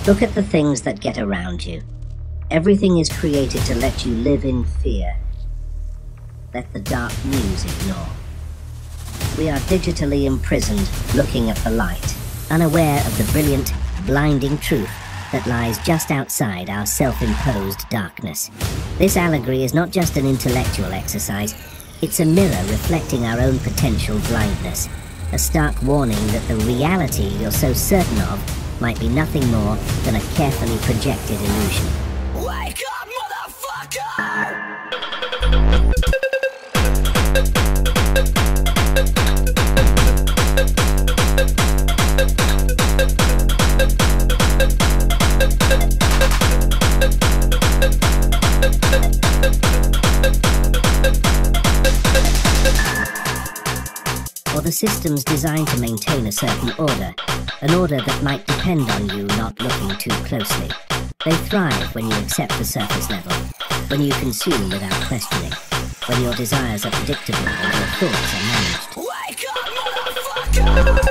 Look at the things that get around you. Everything is created to let you live in fear. Let the dark news ignore. We are digitally imprisoned, looking at the light, unaware of the brilliant, blinding truth that lies just outside our self-imposed darkness. This allegory is not just an intellectual exercise, it's a mirror reflecting our own potential blindness, a stark warning that the reality you're so certain of might be nothing more than a carefully projected illusion. Wake up, motherfucker! Or the systems designed to maintain a certain order, an order that might depend on you not looking too closely. They thrive when you accept the surface level, when you consume without questioning, when your desires are predictable and your thoughts are managed. Wake up, motherfucker!